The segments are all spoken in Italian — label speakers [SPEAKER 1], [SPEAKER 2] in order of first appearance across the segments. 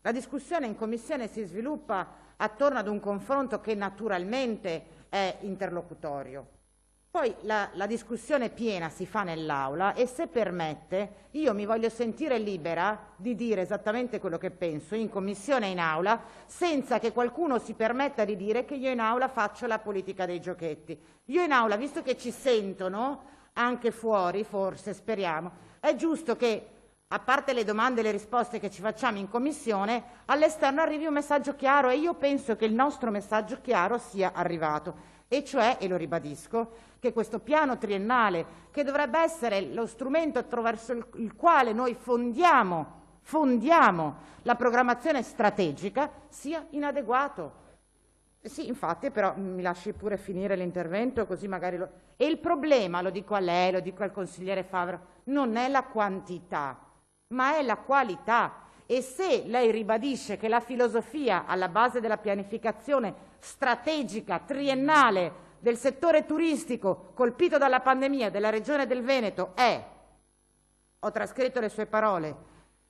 [SPEAKER 1] La discussione in Commissione si sviluppa attorno ad un confronto che naturalmente è interlocutorio. Poi la discussione piena si fa nell'Aula e, se permette, io mi voglio sentire libera di dire esattamente quello che penso in Commissione e in Aula, senza che qualcuno si permetta di dire che io in Aula faccio la politica dei giochetti. Io in Aula, visto che ci sentono, anche fuori forse, speriamo, è giusto che, a parte le domande e le risposte che ci facciamo in Commissione, all'esterno arrivi un messaggio chiaro, e io penso che il nostro messaggio chiaro sia arrivato, e cioè, e lo ribadisco, che questo piano triennale, che dovrebbe essere lo strumento attraverso il quale noi fondiamo la programmazione strategica, sia inadeguato. Sì, infatti, però mi lasci pure finire l'intervento, così magari lo... E il problema, lo dico a lei, lo dico al consigliere Favero, non è la quantità, ma è la qualità. E se lei ribadisce che la filosofia alla base della pianificazione strategica triennale del settore turistico colpito dalla pandemia della Regione del Veneto è, ho trascritto le sue parole,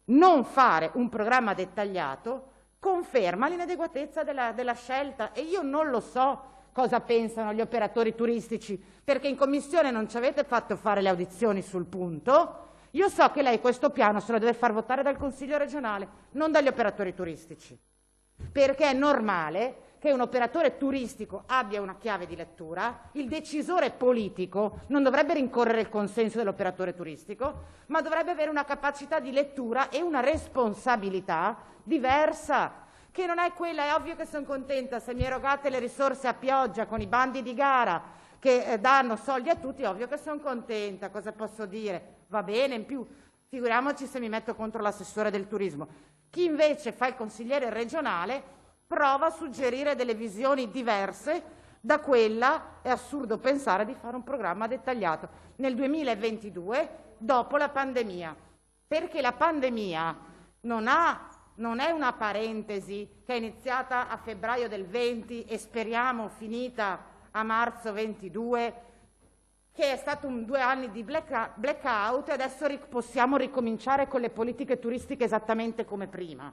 [SPEAKER 1] non fare un programma dettagliato, conferma l'inadeguatezza della scelta. E io non lo so cosa pensano gli operatori turistici, perché in Commissione non ci avete fatto fare le audizioni sul punto. Io so che lei questo piano se lo deve far votare dal Consiglio regionale, non dagli operatori turistici, perché è normale che un operatore turistico abbia una chiave di lettura. Il decisore politico non dovrebbe rincorrere il consenso dell'operatore turistico, ma dovrebbe avere una capacità di lettura e una responsabilità diversa, che non è quella. È ovvio che sono contenta se mi erogate le risorse a pioggia con i bandi di gara che danno soldi a tutti, è ovvio che sono contenta, cosa posso dire? Va bene, in più figuriamoci se mi metto contro l'assessore del turismo. Chi invece fa il consigliere regionale prova a suggerire delle visioni diverse da quella, è assurdo pensare di fare un programma dettagliato nel 2022 dopo la pandemia, perché la pandemia non è una parentesi che è iniziata a febbraio del 20 e speriamo finita a marzo 22, che è stato 2 anni di blackout, e adesso possiamo ricominciare con le politiche turistiche esattamente come prima,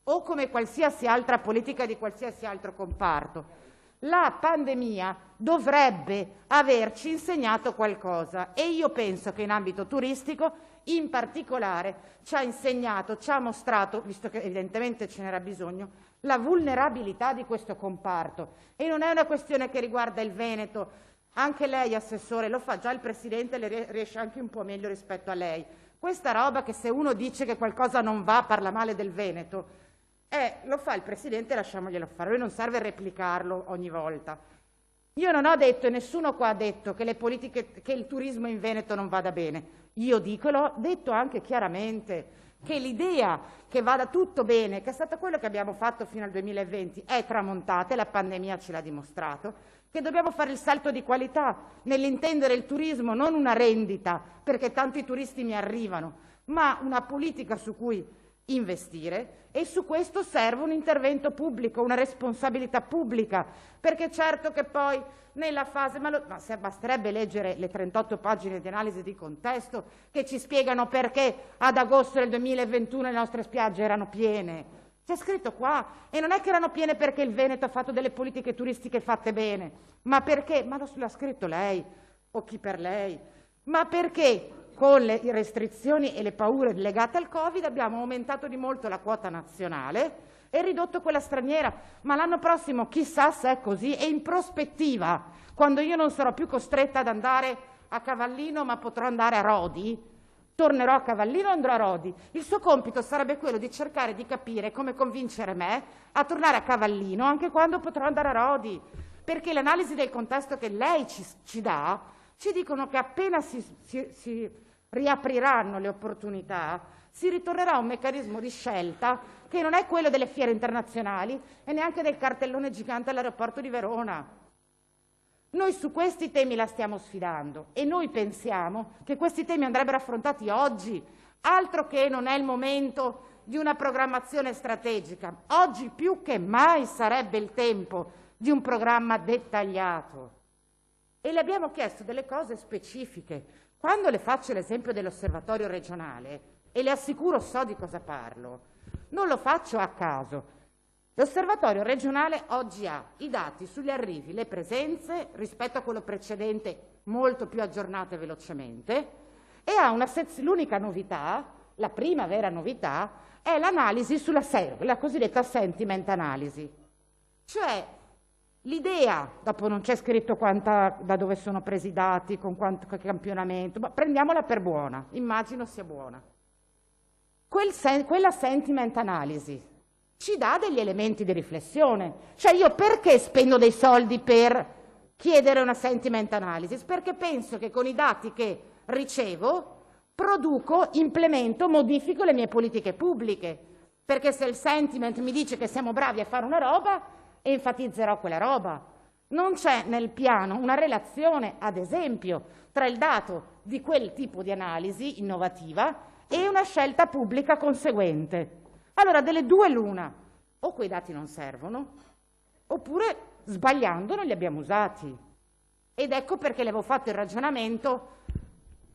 [SPEAKER 1] o come qualsiasi altra politica di qualsiasi altro comparto. La pandemia dovrebbe averci insegnato qualcosa, e io penso che in ambito turistico in particolare ci ha insegnato, ci ha mostrato, visto che evidentemente ce n'era bisogno, la vulnerabilità di questo comparto. E non è una questione che riguarda il Veneto. Anche lei, Assessore, lo fa già il Presidente, le riesce anche un po' meglio rispetto a lei. Questa roba che se uno dice che qualcosa non va, parla male del Veneto, lo fa il Presidente, lasciamoglielo fare. Lui non serve replicarlo ogni volta. Io non ho detto, e nessuno qua ha detto, che le politiche, che il turismo in Veneto non vada bene. Io dico, e l'ho detto anche chiaramente, che l'idea che vada tutto bene, che è stato quello che abbiamo fatto fino al 2020, è tramontata, e la pandemia ce l'ha dimostrato, che dobbiamo fare il salto di qualità nell'intendere il turismo non una rendita, perché tanti turisti mi arrivano, ma una politica su cui investire, e su questo serve un intervento pubblico, una responsabilità pubblica, perché certo che poi nella fase, ma basterebbe leggere le 38 pagine di analisi di contesto che ci spiegano perché ad agosto del 2021 le nostre spiagge erano piene. C'è scritto qua, e non è che erano piene perché il Veneto ha fatto delle politiche turistiche fatte bene, ma perché, ma l'ha scritto lei o chi per lei, ma perché con le restrizioni e le paure legate al Covid abbiamo aumentato di molto la quota nazionale e ridotto quella straniera, ma l'anno prossimo chissà se è così, e in prospettiva, quando io non sarò più costretta ad andare a Cavallino ma potrò andare a Rodi, tornerò a Cavallino o andrò a Rodi. Il suo compito sarebbe quello di cercare di capire come convincere me a tornare a Cavallino anche quando potrò andare a Rodi, perché l'analisi del contesto che lei ci dà ci dicono che appena si riapriranno le opportunità si ritornerà a un meccanismo di scelta che non è quello delle fiere internazionali e neanche del cartellone gigante all'aeroporto di Verona. Noi su questi temi la stiamo sfidando e noi pensiamo che questi temi andrebbero affrontati oggi, altro che non è il momento di una programmazione strategica. Oggi più che mai sarebbe il tempo di un programma dettagliato. E le abbiamo chiesto delle cose specifiche. Quando le faccio l'esempio dell'osservatorio regionale, e le assicuro so di cosa parlo, Non lo faccio a caso. L'osservatorio regionale oggi ha i dati sugli arrivi, le presenze rispetto a quello precedente molto più aggiornate velocemente e ha l'unica novità, la prima vera novità, è l'analisi sulla la cosiddetta sentiment analysis. Cioè l'idea, dopo non c'è scritto da dove sono presi i dati, con quanto campionamento, ma prendiamola per buona, immagino sia buona. Quella sentiment analysis ci dà degli elementi di riflessione. Cioè io perché spendo dei soldi per chiedere una sentiment analysis? Perché penso che con i dati che ricevo produco, implemento, modifico le mie politiche pubbliche. Perché se il sentiment mi dice che siamo bravi a fare una roba, enfatizzerò quella roba. Non c'è nel piano una relazione, ad esempio, tra il dato di quel tipo di analisi innovativa e una scelta pubblica conseguente. Allora, delle due l'una, o quei dati non servono, oppure sbagliando non li abbiamo usati. Ed ecco perché le avevo fatto il ragionamento,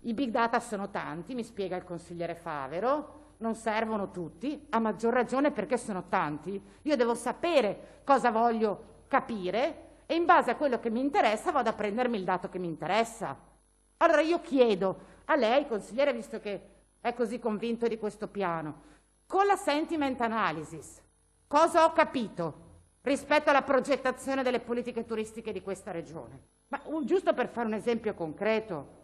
[SPEAKER 1] i big data sono tanti, mi spiega il consigliere Favero, non servono tutti, a maggior ragione perché sono tanti. Io devo sapere cosa voglio capire e in base a quello che mi interessa vado a prendermi il dato che mi interessa. Allora io chiedo a lei, consigliere, visto che è così convinto di questo piano, con la sentiment analysis, cosa ho capito rispetto alla progettazione delle politiche turistiche di questa regione? Ma giusto per fare un esempio concreto,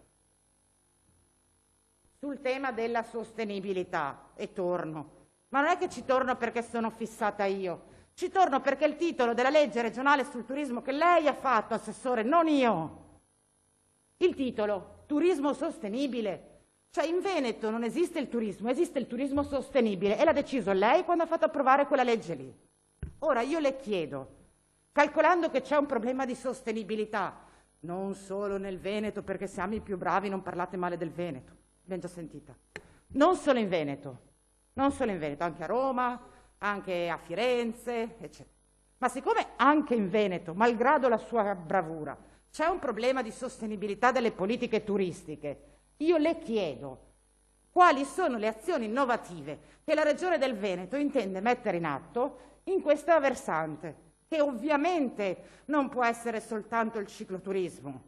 [SPEAKER 1] sul tema della sostenibilità, e torno, ma non è che ci torno perché sono fissata io, ci torno perché il titolo della legge regionale sul turismo che lei ha fatto, Assessore, non io, il titolo, turismo sostenibile. Cioè in Veneto non esiste il turismo sostenibile e l'ha deciso lei quando ha fatto approvare quella legge lì. Ora io le chiedo, calcolando che c'è un problema di sostenibilità, non solo nel Veneto, perché siamo i più bravi, non parlate male del Veneto, l'abbiamo già sentita, non solo in Veneto, anche a Roma, anche a Firenze, eccetera. Ma siccome anche in Veneto, malgrado la sua bravura, c'è un problema di sostenibilità delle politiche turistiche, io le chiedo quali sono le azioni innovative che la Regione del Veneto intende mettere in atto in questa versante, che ovviamente non può essere soltanto il cicloturismo.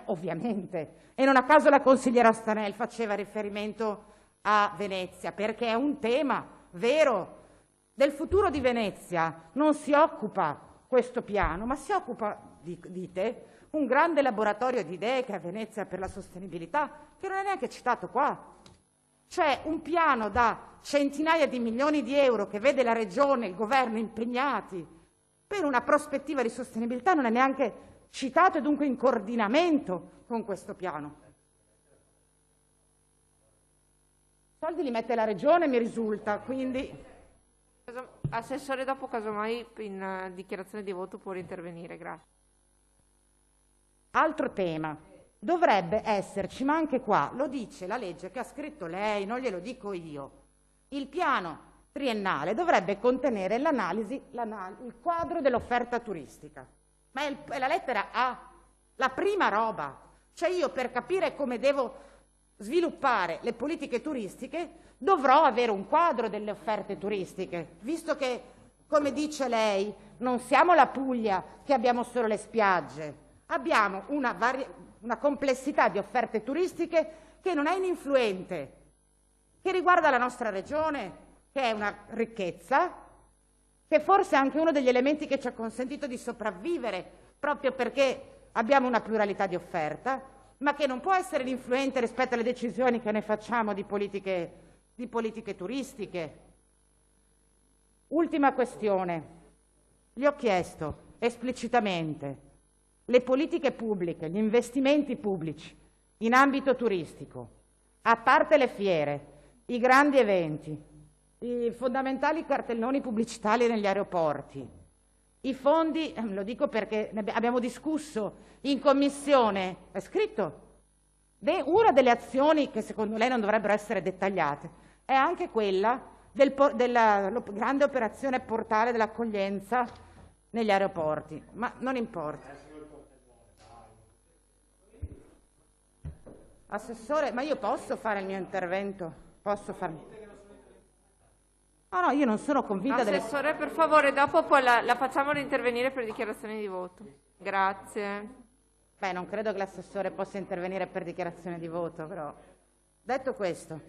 [SPEAKER 1] Ovviamente. E non a caso la consigliera Stanel faceva riferimento a Venezia, perché è un tema vero. Del futuro di Venezia non si occupa questo piano, ma si occupa, dite, un grande laboratorio di idee che è a Venezia per la sostenibilità, che non è neanche citato qua. C'è un piano da centinaia di milioni di euro che vede la Regione, il Governo impegnati per una prospettiva di sostenibilità, non è neanche citato e dunque in coordinamento con questo piano. I soldi li mette la Regione, mi risulta, quindi...
[SPEAKER 2] Assessore, dopo casomai in dichiarazione di voto può intervenire, grazie.
[SPEAKER 1] Altro tema, dovrebbe esserci, ma anche qua lo dice la legge che ha scritto lei, non glielo dico io. Il piano triennale dovrebbe contenere l'analisi, il quadro dell'offerta turistica. Ma è la lettera A, la prima roba. Cioè io per capire come devo sviluppare le politiche turistiche dovrò avere un quadro delle offerte turistiche, visto che, come dice lei, non siamo la Puglia che abbiamo solo le spiagge. Abbiamo una complessità di offerte turistiche che non è ininfluente, che riguarda la nostra regione, che è una ricchezza, che forse è anche uno degli elementi che ci ha consentito di sopravvivere, proprio perché abbiamo una pluralità di offerta, ma che non può essere ininfluente rispetto alle decisioni che ne facciamo di politiche turistiche. Ultima questione. Gli ho chiesto esplicitamente le politiche pubbliche, gli investimenti pubblici in ambito turistico, a parte le fiere, i grandi eventi, i fondamentali cartelloni pubblicitari negli aeroporti, i fondi, lo dico perché abbiamo discusso in commissione, è scritto, una delle azioni che secondo lei non dovrebbero essere dettagliate è anche quella della grande operazione portale dell'accoglienza negli aeroporti, ma non importa. Assessore, ma io posso fare il mio intervento? Posso farlo? No, io non sono convinta delle...
[SPEAKER 2] Assessore, per favore, dopo poi la facciamo intervenire per dichiarazioni di voto. Grazie.
[SPEAKER 1] Beh, non credo che l'assessore possa intervenire per dichiarazione di voto, però... Detto questo,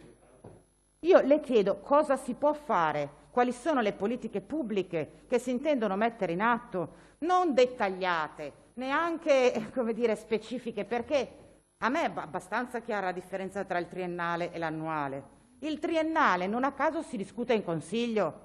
[SPEAKER 1] io le chiedo cosa si può fare, quali sono le politiche pubbliche che si intendono mettere in atto, non dettagliate, neanche, come dire, specifiche, perché a me è abbastanza chiara la differenza tra il triennale e l'annuale. Il triennale non a caso si discute in Consiglio.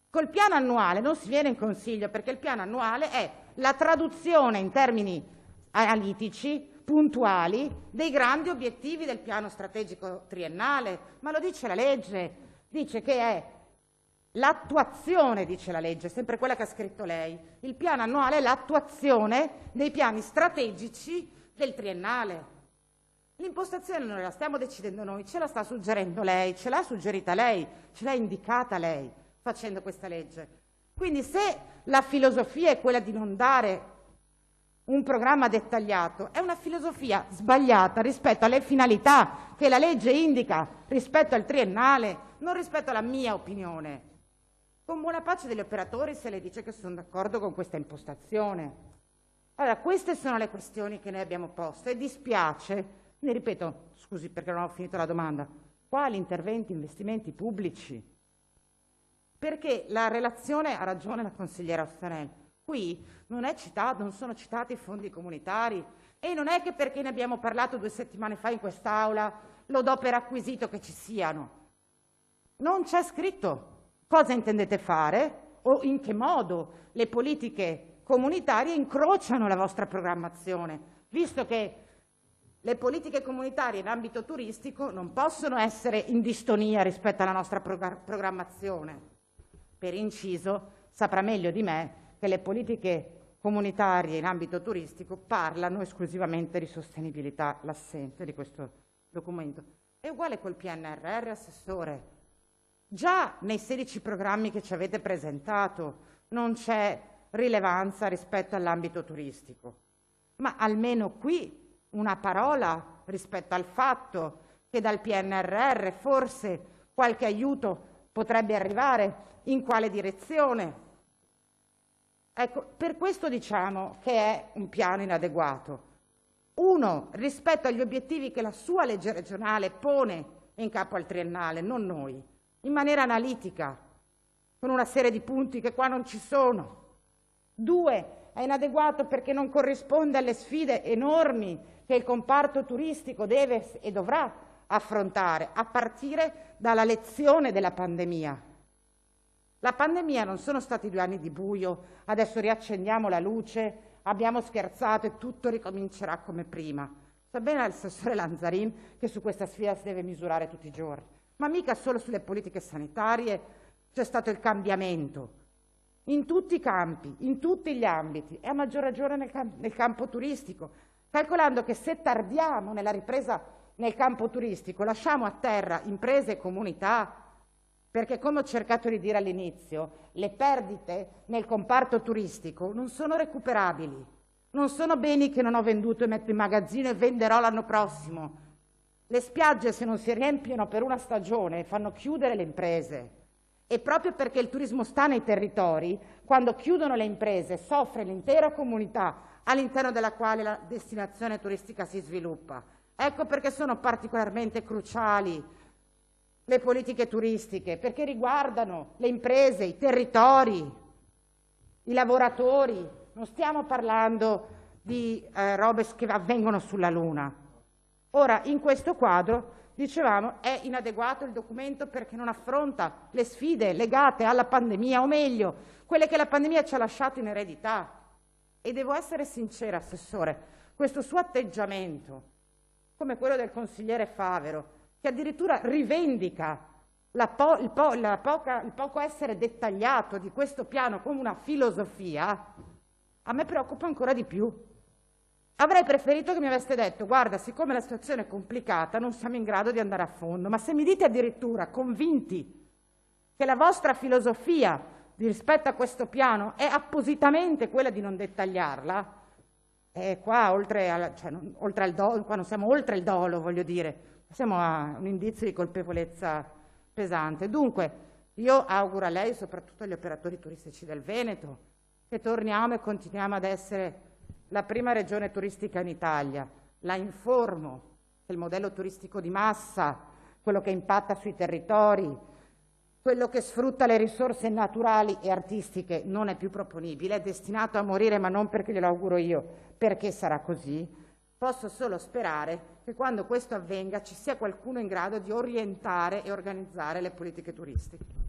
[SPEAKER 1] Col piano annuale non si viene in Consiglio perché il piano annuale è la traduzione in termini analitici, puntuali, dei grandi obiettivi del piano strategico triennale. Ma lo dice la legge, dice che è l'attuazione, dice la legge, sempre quella che ha scritto lei. Il piano annuale è l'attuazione dei piani strategici del triennale. L'impostazione non la stiamo decidendo noi, ce la sta suggerendo lei, ce l'ha suggerita lei, ce l'ha indicata lei facendo questa legge. Quindi se la filosofia è quella di non dare un programma dettagliato, è una filosofia sbagliata rispetto alle finalità che la legge indica rispetto al triennale, non rispetto alla mia opinione. Con buona pace degli operatori se le dice che sono d'accordo con questa impostazione. Allora, queste sono le questioni che noi abbiamo posto e dispiace. Ne ripeto, scusi perché non ho finito la domanda, quali interventi, investimenti pubblici? Perché la relazione, ha ragione la consigliera Ostanel, qui non sono citati i fondi comunitari e non è che perché ne abbiamo parlato 2 settimane fa in quest'Aula lo do per acquisito che ci siano. Non c'è scritto cosa intendete fare o in che modo le politiche comunitarie incrociano la vostra programmazione, visto che le politiche comunitarie in ambito turistico non possono essere in distonia rispetto alla nostra programmazione. Per inciso, saprà meglio di me che le politiche comunitarie in ambito turistico parlano esclusivamente di sostenibilità, l'assente di questo documento. È uguale col PNRR, Assessore. Già nei 16 programmi che ci avete presentato non c'è rilevanza rispetto all'ambito turistico, ma almeno qui una parola rispetto al fatto che dal PNRR forse qualche aiuto potrebbe arrivare, in quale direzione. Ecco, per questo diciamo che è un piano inadeguato. Uno, rispetto agli obiettivi che la sua legge regionale pone in capo al triennale, non noi, in maniera analitica, con una serie di punti che qua non ci sono. 2, è inadeguato perché non corrisponde alle sfide enormi che il comparto turistico deve e dovrà affrontare, a partire dalla lezione della pandemia. La pandemia non sono stati 2 anni di buio, adesso riaccendiamo la luce, abbiamo scherzato e tutto ricomincerà come prima. Sa bene l'assessore Lanzarin che su questa sfida si deve misurare tutti i giorni, ma mica solo sulle politiche sanitarie c'è stato il cambiamento. In tutti i campi, in tutti gli ambiti, e a maggior ragione nel campo turistico, calcolando che se tardiamo nella ripresa nel campo turistico lasciamo a terra imprese e comunità, perché come ho cercato di dire all'inizio, le perdite nel comparto turistico non sono recuperabili, non sono beni che non ho venduto e metto in magazzino e venderò l'anno prossimo. Le spiagge se non si riempiono per una stagione fanno chiudere le imprese. E proprio perché il turismo sta nei territori, quando chiudono le imprese soffre l'intera comunità all'interno della quale la destinazione turistica si sviluppa. Ecco perché sono particolarmente cruciali le politiche turistiche, perché riguardano le imprese, i territori, i lavoratori. Non stiamo parlando di robe che avvengono sulla Luna. Ora, in questo quadro, dicevamo, è inadeguato il documento perché non affronta le sfide legate alla pandemia, o meglio, quelle che la pandemia ci ha lasciato in eredità. E devo essere sincera, Assessore, questo suo atteggiamento, come quello del consigliere Favero, che addirittura rivendica il poco essere dettagliato di questo piano come una filosofia, a me preoccupa ancora di più. Avrei preferito che mi aveste detto, guarda, siccome la situazione è complicata, non siamo in grado di andare a fondo, ma se mi dite addirittura convinti che la vostra filosofia rispetto a questo piano è appositamente quella di non dettagliarla, qua qua non siamo oltre il dolo, voglio dire, siamo a un indizio di colpevolezza pesante. Dunque, Io auguro a lei e soprattutto agli operatori turistici del Veneto che torniamo e continuiamo ad essere la prima regione turistica in Italia. La informo che il modello turistico di massa, quello che impatta sui territori, quello che sfrutta le risorse naturali e artistiche non è più proponibile, è destinato a morire, ma non perché glielo auguro io, perché sarà così. Posso solo sperare che quando questo avvenga ci sia qualcuno in grado di orientare e organizzare le politiche turistiche.